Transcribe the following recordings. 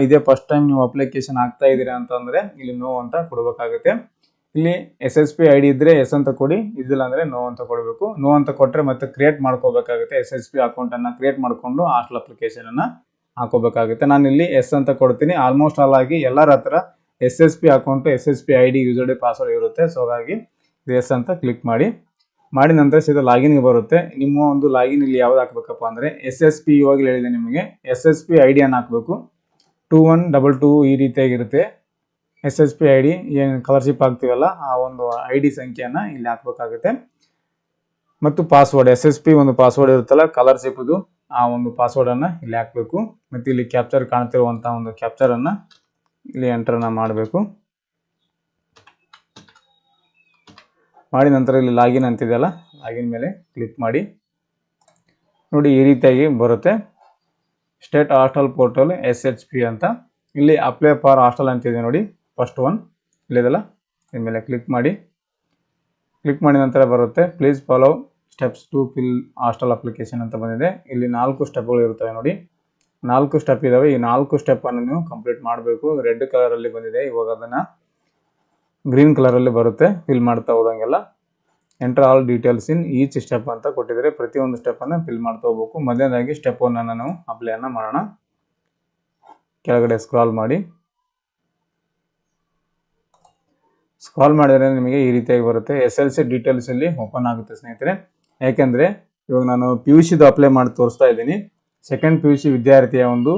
ಇದೇ first time ನೀವು application ಆಗ್ತಾ ಇದ್ದೀರಾ ಅಂತಂದ್ರೆ ಇಲ್ಲಿ ನೋ ಅಂತ ಕೊಡಬೇಕಾಗುತ್ತೆ. ಇಲ್ಲಿ SSP ID ಇದ್ರೆ ಎಸ್ ಅಂತ ಕೊಡಿ, ಇದಿಲ್ಲ ಅಂದ್ರೆ ನೋ ಅಂತ ಕೊಡಬೇಕು. ನೋ ಅಂತ ಕೊಟ್ಟರೆ ಮತ್ತೆ ಕ್ರಿಯೇಟ್ ಮಾಡ್ಕೋಬೇಕಾಗುತ್ತೆ. SSP ಅಕೌಂಟ್ ಅನ್ನ ಕ್ರಿಯೇಟ್ ಮಾಡ್ಕೊಂಡು ಹಾಸ್ಟೆಲ್ ಅಪ್ಲಿಕೇಶನ್ ಅನ್ನ ಹಾಕೋಬೇಕಾಗುತ್ತೆ. ನಾನು ಇಲ್ಲಿ ಎಸ್ ಅಂತ ಕೊಡ್ತೀನಿ. ಆಲ್ಮೋಸ್ಟ್ ಆಲ್ ಆಗಿ ಎಲ್ಲರ ಹತ್ರ SSP account SSP ID user D password ಇರುತ್ತೆ. ಸೊ ಹಾಗಾಗಿ ಎಸ್ ಅಂತ ಕ್ಲಿಕ್ ಮಾಡಿ ನಂತರ ಸೀದಾ ಲಾಗಿನ್ಗೆ ಬರುತ್ತೆ. ನಿಮ್ಮ ಒಂದು ಲಾಗಿನ್ ಇಲ್ಲಿ ಯಾವ್ದು ಹಾಕ್ಬೇಕಪ್ಪ ಅಂದ್ರೆ SSP ಇವಾಗ ಹೇಳಿದೆ ನಿಮಗೆ SSP ID ಅನ್ನು ಹಾಕಬೇಕು. 2122 ಈ ರೀತಿಯಾಗಿರುತ್ತೆ. SSP ID ಏನು ಸ್ಕಾಲರ್ಶಿಪ್ ಆಗ್ತೀವಲ್ಲ ಆ ಒಂದು ID ಸಂಖ್ಯೆಯನ್ನು ಇಲ್ಲಿ ಹಾಕಬೇಕಾಗುತ್ತೆ. ಮತ್ತು ಪಾಸ್ವರ್ಡ್ SSP ಒಂದು ಪಾಸ್ವರ್ಡ್ ಇರುತ್ತಲ್ಲ ಸ್ಕಾಲರ್ಶಿಪ್ ಆ ಒಂದು ಪಾಸ್ವರ್ಡ್ ಅನ್ನು ಇಲ್ಲಿ ಹಾಕಬೇಕು. ಮತ್ತು ಇಲ್ಲಿ ಕ್ಯಾಪ್ಚರ್ ಕಾಣ್ತಿರುವಂತಹ ಒಂದು ಕ್ಯಾಪ್ಚರ್ ಅನ್ನು ಇಲ್ಲಿ ಎಂಟರ್ ಮಾಡಬೇಕು. ಮಾಡಿ ನಂತರ ಇಲ್ಲಿ ಲಾಗಿನ್ ಅಂತಿದೆಯಲ್ಲ ಲಾಗಿನ್ ಮೇಲೆ ಕ್ಲಿಕ್ ಮಾಡಿ ನೋಡಿ ಈ ರೀತಿಯಾಗಿ ಬರುತ್ತೆ. ಸ್ಟೇಟ್ ಹಾಸ್ಟೆಲ್ ಪೋರ್ಟಲ್ SHP ಅಂತ ಇಲ್ಲಿ ಅಪ್ಲೈ ಫಾರ್ ಹಾಸ್ಟೆಲ್ ಅಂತಿದೆ ನೋಡಿ. ಫಸ್ಟ್ ಒನ್ ಇಲ್ಲಿದೆಲ್ಲ ಇದ್ರ ಮೇಲೆ ಕ್ಲಿಕ್ ಮಾಡಿ ನಂತರ ಬರುತ್ತೆ please follow steps to fill hostel application ಅಂತ ಬಂದಿದೆ. ಇಲ್ಲಿ 4 ಸ್ಟೆಪ್ಗಳು ಇರ್ತವೆ ನೋಡಿ. 4 ಸ್ಟೆಪ್ ಇದಾವೆ. ಈ 4 ಸ್ಟೆಪ್ಪನ್ನು ನೀವು ಕಂಪ್ಲೀಟ್ ಮಾಡಬೇಕು. ರೆಡ್ ಕಲರಲ್ಲಿ ಬಂದಿದೆ, ಇವಾಗ ಅದನ್ನು ಗ್ರೀನ್ ಕಲರಲ್ಲಿ ಬರುತ್ತೆ. ಫಿಲ್ ಮಾಡ್ತಾ ಹೋದಂಗೆಲ್ಲ enter all details in each step ಅಂತ ಕೊಟ್ಟಿದ್ದಾರೆ. ಪ್ರತಿಯೊಂದು ಸ್ಟೆಪ್ಪನ್ನು ಫಿಲ್ ಮಾಡ್ತಾ ಹೋಗ್ಬೇಕು. ಮೊದಲನೇದಾಗಿ ಸ್ಟೆಪ್ 1 ಅನ್ನು ನಾವು ಅಪ್ಲೈಯನ್ನು ಮಾಡೋಣ. ಕೆಳಗಡೆ ಸ್ಕ್ರಾಲ್ ಮಾಡಿದರೆ ನಿಮಗೆ ಈ ರೀತಿಯಾಗಿ ಬರುತ್ತೆ. SLC ಡೀಟೇಲ್ಸ್ ಇಲ್ಲಿ ಓಪನ್ ಆಗುತ್ತೆ ಸ್ನೇಹಿತರೆ. ಯಾಕೆಂದರೆ ಇವಾಗ ನಾನು PUC ಅಪ್ಲೈ ಮಾಡಿ ತೋರಿಸ್ತಾ ಇದ್ದೀನಿ. ಸೆಕೆಂಡ್ PUC ವಿದ್ಯಾರ್ಥಿಯ ಒಂದು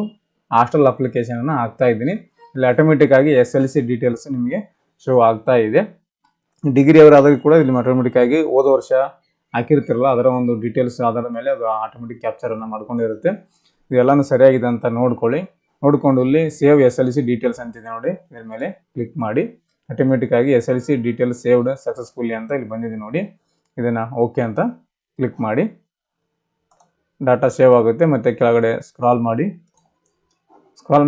ಹಾಸ್ಟೆಲ್ ಅಪ್ಲಿಕೇಶನನ್ನು ಹಾಕ್ತಾ ಇದ್ದೀನಿ. ಇಲ್ಲಿ ಆಟೋಮೆಟಿಕ್ ಆಗಿ SLC ಡೀಟೇಲ್ಸ್ ನಿಮಗೆ ಶೋ ಆಗ್ತಾ ಇದೆ. ಡಿಗ್ರಿ ಅವರಾದರೂ ಕೂಡ ಇಲ್ಲಿ ಆಟೋಮೆಟಿಕ್ ಆಗಿ ಹೋದ ವರ್ಷ ಹಾಕಿರ್ತಿರಲ್ಲ ಅದರ ಒಂದು ಡೀಟೇಲ್ಸ್ ಆಧಾರದ ಮೇಲೆ ಅದು ಆಟೋಮೆಟಿಕ್ ಕ್ಯಾಪ್ಚರನ್ನು ಮಾಡ್ಕೊಂಡಿರುತ್ತೆ. ಇದೆಲ್ಲನೂ ಸರಿಯಾಗಿದೆ ಅಂತ ನೋಡಿಕೊಂಡು ಇಲ್ಲಿ ಸೇವ್ SLC ಡೀಟೇಲ್ಸ್ ಅಂತಿದೆ ನೋಡಿ. ಇದ್ರ ಮೇಲೆ ಕ್ಲಿಕ್ ಮಾಡಿ ಆಟೋಮೆಟಿಕ್ ಆಗಿ SLC ಡೀಟೇಲ್ಸ್ ಸೇವ್ಡ್ ಸಕ್ಸಸ್ಫುಲಿ ಅಂತ ಇಲ್ಲಿ ಬಂದಿದೆ ನೋಡಿ. ಇದನ್ನು ಓಕೆ ಅಂತ ಕ್ಲಿಕ್ ಮಾಡಿ ಡಾಟಾ ಸೇವ್ ಆಗುತ್ತೆ. ಮತ್ತು ಕೆಳಗಡೆ ಸ್ಕ್ರಾಲ್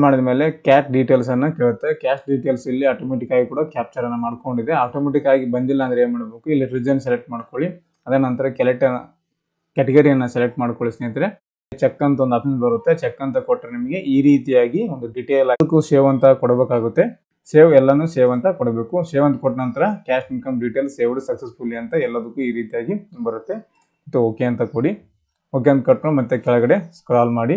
ಮಾಡಿದ ಮೇಲೆ ಕ್ಯಾಶ್ ಡೀಟೇಲ್ಸನ್ನು ಕೇಳುತ್ತೆ. ಕ್ಯಾಶ್ ಡೀಟೇಲ್ಸ್ ಇಲ್ಲಿ ಆಟೋಮೆಟಿಕ್ ಆಗಿ ಕೂಡ ಕ್ಯಾಪ್ಚರನ್ನು ಮಾಡ್ಕೊಂಡಿದೆ. ಆಟೋಮೆಟಿಕ್ ಆಗಿ ಬಂದಿಲ್ಲ ಅಂದರೆ ಏನು ಮಾಡಬೇಕು, ಇಲ್ಲಿ ರೀಜನ್ ಸೆಲೆಕ್ಟ್ ಮಾಡ್ಕೊಳ್ಳಿ. ಅದ ನಂತರ ಕ್ಯಾಟಗರಿಯನ್ನು ಸೆಲೆಕ್ಟ್ ಮಾಡ್ಕೊಳ್ಳಿ ಸ್ನೇಹಿತರೆ. ಚೆಕ್ ಅಂತ ಒಂದು ಆಪ್ಷನ್ ಬರುತ್ತೆ. ಚೆಕ್ ಅಂತ ಕೊಟ್ಟರೆ ನಿಮಗೆ ಈ ರೀತಿಯಾಗಿ ಒಂದು ಡೀಟೇಲ್ ಅದಕ್ಕೂ ಸೇವ್ ಅಂತ ಕೊಡಬೇಕಾಗುತ್ತೆ. ಎಲ್ಲನೂ ಸೇವ್ ಅಂತ ಕೊಡಬೇಕು. ಸೇವ್ ಅಂತ ಕೊಟ್ಟ ನಂತರ cash income details saved successfully ಅಂತ ಎಲ್ಲದಕ್ಕೂ ಈ ರೀತಿಯಾಗಿ ಬರುತ್ತೆ. ಮತ್ತು ಓಕೆ ಅಂತ ಕೊಡಿ. ಓಕೆ ಅಂತ ಕೊಟ್ಟು ಮತ್ತೆ ಕೆಳಗಡೆ ಸ್ಕ್ರಾಲ್ ಮಾಡಿ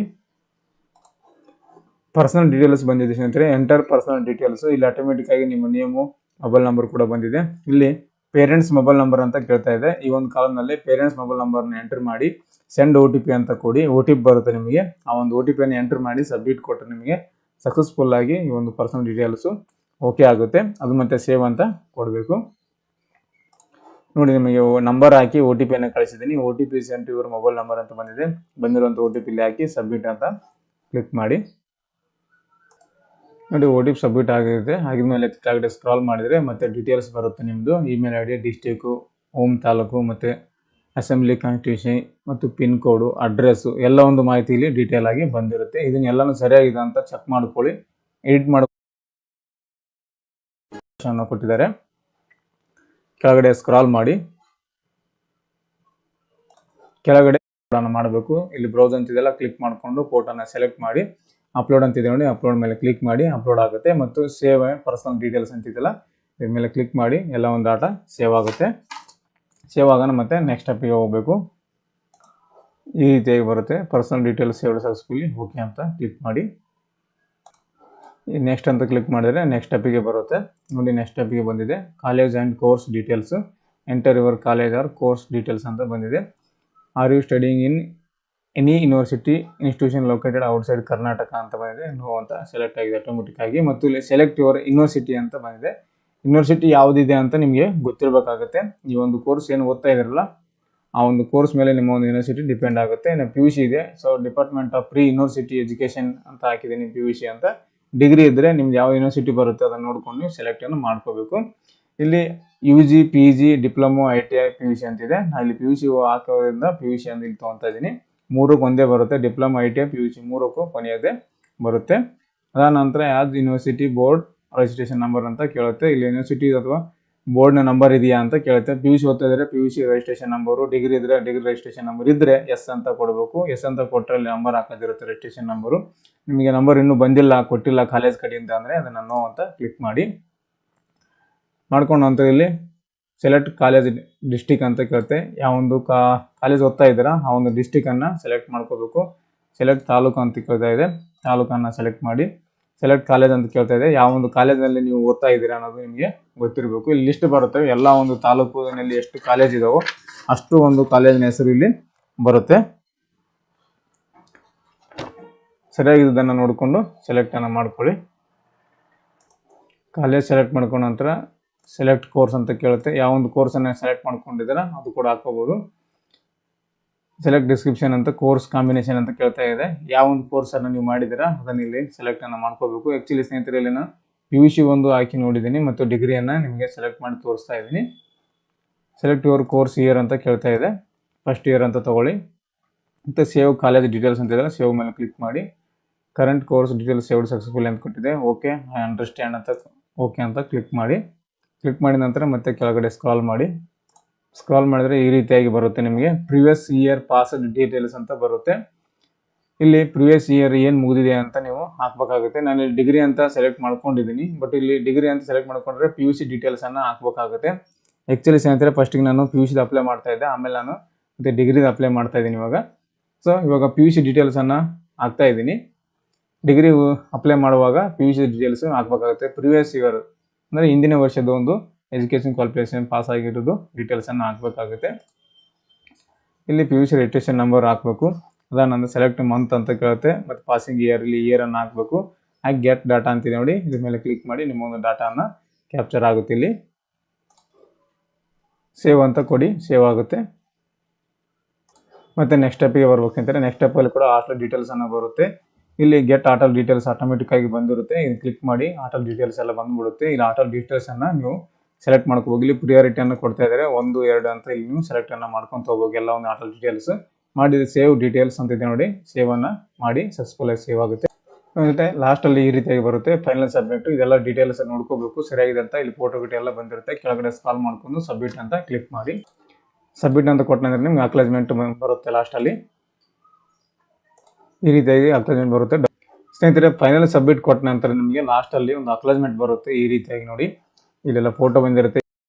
ಪರ್ಸನಲ್ ಡೀಟೇಲ್ಸ್ ಬಂದಿದೆ ಸ್ನೇಹಿತರೆ. Enter personal details. ಇಲ್ಲಿ ಆಟೋಮೆಟಿಕ್ ಆಗಿ ನಿಮ್ಮ ನೇಮು ಮೊಬೈಲ್ ನಂಬರ್ ಕೂಡ ಬಂದಿದೆ. ಇಲ್ಲಿ ಪೇರೆಂಟ್ಸ್ ಮೊಬೈಲ್ ನಂಬರ್ ಅಂತ ಕೇಳ್ತಾ ಇದೆ. ಈ ಒಂದು ಕಾಲಮ್ನಲ್ಲಿ ಪೇರೆಂಟ್ಸ್ ಮೊಬೈಲ್ ನಂಬರ್ನ ಎಂಟರ್ ಮಾಡಿ ಸೆಂಡ್ OTP ಅಂತ ಕೊಡಿ. OTP ಬರುತ್ತೆ ನಿಮಗೆ. ಆ ಒಂದು OTPಯನ್ನು ಎಂಟರ್ ಮಾಡಿ ಸಬ್ಮಿಟ್ ಕೊಟ್ಟರೆ ನಿಮಗೆ ಸಕ್ಸಸ್ಫುಲ್ ಆಗಿ ಈ ಒಂದು ಪರ್ಸನಲ್ ಡೀಟೇಲ್ಸು ಓಕೆ ಆಗುತ್ತೆ. ಅದು ಮತ್ತೆ ಸೇವ್ ಅಂತ ಕೊಡಬೇಕು ನೋಡಿ. ನಿಮಗೆ ನಂಬರ್ ಹಾಕಿ OTPಯನ್ನು ಕಳಿಸಿದ್ದೀನಿ. OTP sent your mobile number ಅಂತ ಬಂದಿದೆ. ಬಂದಿರುವಂಥ OTP ಇಲ್ಲಿ ಹಾಕಿ ಸಬ್ಮಿಟ್ ಅಂತ ಕ್ಲಿಕ್ ಮಾಡಿ ನೋಡಿ. OTP ಸಬ್ಮಿಟ್ ಆಗಿರುತ್ತೆ. ಆಗಿದ್ಮೇಲೆ ಕೆಳಗಡೆ ಸ್ಕ್ರಾಲ್ ಮಾಡಿದರೆ ಮತ್ತೆ ಡೀಟೇಲ್ಸ್ ಬರುತ್ತೆ. ನಿಮ್ಮದು email ID, district, home taluk, ಮತ್ತು ಅಸೆಂಬ್ಲಿ ಕಾನ್ಸ್ಟಿಟ್ಯೂಷನ್ ಮತ್ತು ಪಿನ್ ಕೋಡು, ಅಡ್ರೆಸ್ಸು ಎಲ್ಲ ಒಂದು ಮಾಹಿತಿ ಇಲ್ಲಿ ಡೀಟೇಲ್ ಆಗಿ ಬಂದಿರುತ್ತೆ. ಇದನ್ನೆಲ್ಲನೂ ಸರಿಯಾಗಿದೆ ಅಂತ ಚೆಕ್ ಮಾಡ್ಕೊಳ್ಳಿ. ಎಡಿಟ್ ಕೊಟ್ಟಿದ್ದಾರೆ. ಕೆಳಗಡೆ ಸ್ಕ್ರಾಲ್ ಮಾಡಿ ಕೆಳಗಡೆ ಮಾಡಬೇಕು. ಇಲ್ಲಿ ಬ್ರೌಸ್ ಅಂತಿದೆಲ್ಲ ಕ್ಲಿಕ್ ಮಾಡಿಕೊಂಡು ಫೋಟೋನ ಸೆಲೆಕ್ಟ್ ಮಾಡಿ ಅಪ್ಲೋಡ್ ಅಂತಿದೆ ನೋಡಿ. ಅಪ್ಲೋಡ್ ಮೇಲೆ ಕ್ಲಿಕ್ ಮಾಡಿ ಅಪ್ಲೋಡ್ ಆಗುತ್ತೆ. ಮತ್ತು ಸೇವ್ ಪರ್ಸನಲ್ ಡೀಟೇಲ್ಸ್ ಅಂತಿದೆಲ್ಲ ಇದ್ರ ಮೇಲೆ ಕ್ಲಿಕ್ ಮಾಡಿ ಎಲ್ಲ ಒಂದು ಡಾಟಾ ಸೇವ್ ಆಗುತ್ತೆ. ಸೇವ್ ಆಗೋಣ ಮತ್ತೆ ನೆಕ್ಸ್ಟ್ ಸ್ಟೆಪ್ಪಿಗೆ ಹೋಗಬೇಕು. ಈ ರೀತಿಯಾಗಿ ಬರುತ್ತೆ. Personal details saved successfully okay ಅಂತ ಕ್ಲಿಕ್ ಮಾಡಿ ನೆಕ್ಸ್ಟ್ ಅಂತ ಕ್ಲಿಕ್ ಮಾಡಿದರೆ ನೆಕ್ಸ್ಟ್ ಸ್ಟೆಪ್ಪಿಗೆ ಬರುತ್ತೆ ನೋಡಿ. ನೆಕ್ಸ್ಟ್ ಸ್ಟೆಪ್ಪಿಗೆ ಬಂದಿದೆ college and course details. Enter your college or course details ಅಂತ ಬಂದಿದೆ. Are you studying in any university institution located outside Karnataka ಅಂತ ಬಂದಿದೆ. ನೋ ಅಂತ ಸೆಲೆಕ್ಟ್ ಆಗಿದೆ ಆಟೋಮೆಟಿಕ್ ಆಗಿ. ಮತ್ತು ಇಲ್ಲಿ ಸೆಲೆಕ್ಟ್ ಯುವರ್ ಯೂನಿವರ್ಸಿಟಿ ಅಂತ ಬಂದಿದೆ. ಯೂನಿವರ್ಸಿಟಿ ಯಾವುದಿದೆ ಅಂತ ನಿಮಗೆ ಗೊತ್ತಿರಬೇಕಾಗುತ್ತೆ. ಈ ಒಂದು ಕೋರ್ಸ್ ಏನು ಓದ್ತಾ ಇದ್ದೀರಲ್ಲ ಆ ಒಂದು ಕೋರ್ಸ್ ಮೇಲೆ ನಿಮ್ಮ ಒಂದು ಯೂನಿವರ್ಸಿಟಿ ಡಿಪೆಂಡ್ ಆಗುತ್ತೆ. PUC ಇದೆ. So department of pre university education ಅಂತ ಹಾಕಿದ್ದೀನಿ PUC ಅಂತ. ಡಿಗ್ರಿ ಇದ್ದರೆ ನಿಮ್ದು ಯಾವ ಯೂನಿವರ್ಸಿಟಿ ಬರುತ್ತೆ ಅದನ್ನು ನೋಡ್ಕೊಂಡು ನೀವು ಸೆಲೆಕ್ಟನ್ನು ಮಾಡ್ಕೋಬೇಕು. ಇಲ್ಲಿ UG, PG, diploma, ITI, PUC ಅಂತಿದೆ. ಇಲ್ಲಿ PUC ಹಾಕೋದ್ರಿಂದ PUC ಅಂತ ಇಲ್ಲಿ ತೊಗೊತಾ ಇದ್ದೀನಿ. 3ಕ್ಕೆ ಒಂದೇ ಬರುತ್ತೆ. ಡಿಪ್ಲೊಮೊ, ITI, PUC 3ಕ್ಕೂ ಕೊನೆಯದೇ ಬರುತ್ತೆ. ಅದಾದ ನಂತರ ಯಾವ್ದು ಯೂನಿವರ್ಸಿಟಿ ಬೋರ್ಡ್ ರಿಜಿಸ್ಟ್ರೇಷನ್ ನಂಬರ್ ಅಂತ ಕೇಳುತ್ತೆ. ಇಲ್ಲಿ ಯೂನಿವರ್ಸಿಟಿ ಅಥವಾ ಬೋರ್ಡ್ನ ನಂಬರ್ ಇದೆಯಾ ಅಂತ ಕೇಳುತ್ತೆ. ಪಿ ಯು ಸಿ ಓದ್ತಾ ಇದ್ರೆ P U C registration number, degree ಇದ್ರೆ ಡಿಗ್ರಿ ರಿಜಿಸ್ಟ್ರೇಷನ್ ನಂಬರ್ ಇದ್ದರೆ ಎಸ್ ಅಂತ ಕೊಡಬೇಕು. ಎಸ್ ಅಂತ ಕೊಟ್ಟರೆ ಅಲ್ಲಿ ನಂಬರ್ ಹಾಕೋದಿರುತ್ತೆ ರಿಜಿಸ್ಟ್ರೇಷನ್ ನಂಬರು. ನಿಮಗೆ ನಂಬರ್ ಇನ್ನೂ ಬಂದಿಲ್ಲ, ಕೊಟ್ಟಿಲ್ಲ ಕಾಲೇಜ್ ಕಡೆಯಿಂದ ಅಂದರೆ ಅದನ್ನು ನೋ ಅಂತ ಕ್ಲಿಕ್ ಮಾಡ್ಕೊಂಡು ನಂತರ ಇಲ್ಲಿ ಸೆಲೆಕ್ಟ್ ಕಾಲೇಜ್ ಡಿಸ್ಟಿಕ್ ಅಂತ ಕೇಳುತ್ತೆ. ಯಾವೊಂದು ಕಾಲೇಜ್ ಓದ್ತಾ ಇದ್ದೀರಾ ಆ ಒಂದು ಡಿಸ್ಟಿಕನ್ನು ಸೆಲೆಕ್ಟ್ ಮಾಡ್ಕೋಬೇಕು. ಸೆಲೆಕ್ಟ್ ತಾಲೂಕು ಅಂತ ಕೇಳ್ತಾ ಇದೆ, ತಾಲೂಕನ್ನು ಸೆಲೆಕ್ಟ್ ಮಾಡಿ. ಸೆಲೆಕ್ಟ್ ಕಾಲೇಜ್ ಅಂತ ಕೇಳ್ತಾ ಇದೆ, ಯಾವ ಒಂದು ಕಾಲೇಜಲ್ಲಿ ನೀವು ಓದ್ತಾ ಇದ್ದೀರಾ ಅನ್ನೋದು ನಿಮಗೆ ಗೊತ್ತಿರಬೇಕು. ಇಲ್ಲಿ ಲಿಸ್ಟ್ ಬರುತ್ತೆ, ಎಲ್ಲ ಒಂದು ತಾಲೂಕಿನಲ್ಲಿ ಎಷ್ಟು ಕಾಲೇಜ್ ಇದಾವೋ ಅಷ್ಟು ಒಂದು ಕಾಲೇಜಿನ ಹೆಸರು ಇಲ್ಲಿ ಬರುತ್ತೆ. ಸರಿಯಾಗಿ ಇದನ್ನು ನೋಡಿಕೊಂಡು ಸೆಲೆಕ್ಟನ್ನು ಮಾಡ್ಕೊಳ್ಳಿ. ಕಾಲೇಜ್ ಸೆಲೆಕ್ಟ್ ಮಾಡ್ಕೊಂಡ ನಂತರ ಸೆಲೆಕ್ಟ್ ಕೋರ್ಸ್ ಅಂತ ಕೇಳುತ್ತೆ. ಯಾವೊಂದು ಕೋರ್ಸನ್ನು ಸೆಲೆಕ್ಟ್ ಮಾಡ್ಕೊಂಡಿದ್ದೀರಾ ಅದು ಕೂಡ ಹಾಕೋಬೋದು. ಸೆಲೆಕ್ಟ್ ಡಿಸ್ಕ್ರಿಪ್ಷನ್ ಅಂತ ಕೋರ್ಸ್ ಕಾಂಬಿನೇಷನ್ ಅಂತ ಕೇಳ್ತಾ ಇದೆ. ಯಾವೊಂದು ಕೋರ್ಸನ್ನು ನೀವು ಮಾಡಿದ್ದೀರಾ ಅದನ್ನು ಇಲ್ಲಿ ಸೆಲೆಕ್ಟನ್ನು ಮಾಡ್ಕೋಬೇಕು. ಆ್ಯಕ್ಚುಲಿ ಸ್ನೇಹಿತರೆ ಇಲ್ಲಿ ನಾನು ಪಿ ಯು ಸಿ ಒಂದು ಹಾಕಿ ನೋಡಿದ್ದೀನಿ ಮತ್ತು ಡಿಗ್ರಿಯನ್ನು ನಿಮಗೆ ಸೆಲೆಕ್ಟ್ ಮಾಡಿ ತೋರಿಸ್ತಾ ಇದ್ದೀನಿ. ಸೆಲೆಕ್ಟ್ ಯುವರ್ ಕೋರ್ಸ್ ಇಯರ್ ಅಂತ ಕೇಳ್ತಾ ಇದೆ, ಫಸ್ಟ್ ಇಯರ್ ಅಂತ ತೊಗೊಳ್ಳಿ. ಮತ್ತು ಸೇವ್ ಕಾಲೇಜ್ ಡೀಟೇಲ್ಸ್ ಅಂತ ಇದೆ, ಸೇವ್ ಮೇಲೆ ಕ್ಲಿಕ್ ಮಾಡಿ. Current course details saved successful ಅಂತ ಕೊಟ್ಟಿದೆ, ಓಕೆ ಐ ಅಂಡರ್ಸ್ಟ್ಯಾಂಡ್ ಅಂತ ಓಕೆ ಅಂತ ಕ್ಲಿಕ್ ಮಾಡಿ. ಕ್ಲಿಕ್ ಮಾಡಿದ ನಂತರ ಮತ್ತೆ ಕೆಳಗಡೆ ಸ್ಕ್ರಾಲ್ ಮಾಡಿದರೆ ಈ ರೀತಿಯಾಗಿ ಬರುತ್ತೆ. ನಿಮಗೆ ಪ್ರಿವಿಯಸ್ ಇಯರ್ ಪಾಸ್ಡ್ ಡೀಟೇಲ್ಸ್ ಅಂತ ಬರುತ್ತೆ. ಇಲ್ಲಿ ಪ್ರಿವಿಯಸ್ ಇಯರ್ ಏನು ಮುಗಿದಿದೆ ಅಂತ ನೀವು ಹಾಕಬೇಕಾಗುತ್ತೆ. ನಾನು ಇಲ್ಲಿ ಡಿಗ್ರಿ ಅಂತ ಸೆಲೆಕ್ಟ್ ಮಾಡ್ಕೊಂಡಿದ್ದೀನಿ, ಬಟ್ ಇಲ್ಲಿ ಡಿಗ್ರಿ ಅಂತ ಸೆಲೆಕ್ಟ್ ಮಾಡ್ಕೊಂಡ್ರೆ ಪಿ ಯು ಸಿ ಡೀಟೇಲ್ಸನ್ನು ಹಾಕಬೇಕಾಗುತ್ತೆ. ಆ್ಯಕ್ಚುಲಿ ಸ್ನೇಹಿತರೆ ಫಸ್ಟಿಗೆ ನಾನು ಪಿ ಯು ಸಿದು ಅಪ್ಲೈ ಮಾಡ್ತಾ ಇದ್ದೆ, ಆಮೇಲೆ ನಾನು ಮತ್ತು ಡಿಗ್ರಿದು ಅಪ್ಲೈ ಮಾಡ್ತಾ ಇದ್ದೀನಿ ಇವಾಗ. ಸೊ ಇವಾಗ ಪಿ ಯು ಸಿ ಡೀಟೇಲ್ಸನ್ನು ಹಾಕ್ತಾ ಇದ್ದೀನಿ. ಡಿಗ್ರಿ ಅಪ್ಲೈ ಮಾಡುವಾಗ ಪಿ ಯು ಸಿ ಡೀಟೇಲ್ಸ್ ಹಾಕಬೇಕಾಗುತ್ತೆ. ಪ್ರಿವಿಯಸ್ ಇಯರ್ ಅಂದರೆ ಹಿಂದಿನ ವರ್ಷದ ಒಂದು ಎಜುಕೇಷನ್ ಕ್ವಾಲಿಫಿಕೇಷನ್ ಪಾಸ್ ಆಗಿರೋದು ಡೀಟೇಲ್ಸನ್ನು ಹಾಕಬೇಕಾಗುತ್ತೆ. ಇಲ್ಲಿ P U C registration number ಹಾಕಬೇಕು. ಅದಾನಂತರ ಸೆಲೆಕ್ಟ್ ಮಂತ್ ಅಂತ ಕೇಳುತ್ತೆ, ಮತ್ತು ಪಾಸಿಂಗ್ ಇಯರ್ ಇಲ್ಲಿ ಇಯರನ್ನು ಹಾಕಬೇಕು. ಹಾಗೆ ಗೆಟ್ ಡಾಟಾ ಅಂತಿದೆ ನೋಡಿ, ಇದ್ರ ಮೇಲೆ ಕ್ಲಿಕ್ ಮಾಡಿ ನಿಮ್ಮ ಒಂದು ಡಾಟಾನ ಕ್ಯಾಪ್ಚರ್ ಆಗುತ್ತೆ. ಇಲ್ಲಿ ಸೇವ್ ಅಂತ ಕೊಡಿ, ಸೇವ್ ಆಗುತ್ತೆ. ಮತ್ತು ನೆಕ್ಸ್ಟ್ ಸ್ಟೆಪ್ಪಿಗೆ ಬರ್ಬೇಕಂತಾರೆ. ನೆಕ್ಸ್ಟ್ ಸ್ಟೆಪ್ಪಲ್ಲಿ ಕೂಡ ಹಾಸ್ಟೆಲ್ ಡೀಟೇಲ್ಸನ್ನು ಬರುತ್ತೆ. ಇಲ್ಲಿ ಗೆಟ್ ಹಾಸ್ಟೆಲ್ ಡೀಟೇಲ್ಸ್ ಆಟೋಮೆಟಿಕ್ಕಾಗಿ ಬಂದಿರುತ್ತೆ. ಇದು ಕ್ಲಿಕ್ ಮಾಡಿ ಹಾಸ್ಟೆಲ್ ಡೀಟೇಲ್ಸ್ ಎಲ್ಲ ಬಂದುಬಿಡುತ್ತೆ. ಇಲ್ಲಿ ಹಾಸ್ಟೆಲ್ ಡೀಟೇಲ್ಸನ್ನು ನೀವು ಸೆಲೆಕ್ಟ್ ಮಾಡ್ಕೋಬೇಕು. ಇಲ್ಲಿ ಪ್ರಿಯಾರಿಟಿಯನ್ನು ಕೊಡ್ತಾ ಇದ್ದಾರೆ 1, 2 ಅಂತ ಇಲ್ಲಿ ನೀವು ಸೆಲೆಕ್ಟನ್ನು ಮಾಡ್ಕೊತ ಹೋಗ್ಬೇಕು. ಎಲ್ಲ ಒಂದು ಹಾಸ್ಟೆಲ್ ಡೀಟೇಲ್ಸ್ ಮಾಡಿ ಸೇವ್ ಡೀಟೇಲ್ಸ್ ಅಂತಿದೆ ನೋಡಿ, ಸೇವನ್ನು ಮಾಡಿ ಸಕ್ಸಸ್ಫುಲ್ಲಾಗಿ ಸೇವ್ ಆಗುತ್ತೆ. ಮತ್ತು ಲಾಸ್ಟಲ್ಲಿ ಈ ರೀತಿಯಾಗಿ ಬರುತ್ತೆ ಫೈನಲ್ ಸಬ್ಮಿಟ್. ಇದೆಲ್ಲ ಡೀಟೇಲ್ಸ್ ನೋಡ್ಕೋಬೇಕು ಸರಿಯಾಗಿದೆ ಅಂತ. ಇಲ್ಲಿ ಫೋಟೋ ಗಿಟ ಎಲ್ಲ ಬಂದಿರುತ್ತೆ. ಕೆಳಗಡೆ ಸ್ಕ್ರಾಲ್ ಮಾಡ್ಕೊಂಡು ಸಬ್ಮಿಟ್ ಅಂತ ಕ್ಲಿಕ್ ಮಾಡಿ. ಸಬ್ಮಿಟ್ ಅಂತ ಕೊಟ್ಟಂದ್ರೆ ನಿಮ್ಗೆ ಅಕ್ನಾಲೇಜ್ಮೆಂಟ್ ಬರುತ್ತೆ. ಲಾಸ್ಟಲ್ಲಿ ಈ ರೀತಿಯಾಗಿ ಅಕ್ನಾಲೇಜ್ಮೆಂಟ್ ಬರುತ್ತೆ. ಸ್ನೇಹಿತರೆ ಫೈನಲ್ ಸಬ್ಮಿಟ್ ಕೊಟ್ಟ ನಂತರ ನಿಮಗೆ ಲಾಸ್ಟಲ್ಲಿ ಒಂದು ಅಕ್ನಾಲೇಜ್ಮೆಂಟ್ ಬರುತ್ತೆ ಈ ರೀತಿಯಾಗಿ ನೋಡಿ. ಇಲ್ಲೆಲ್ಲ ಫೋಟೋ ಬಂದಿರುತ್ತೆ.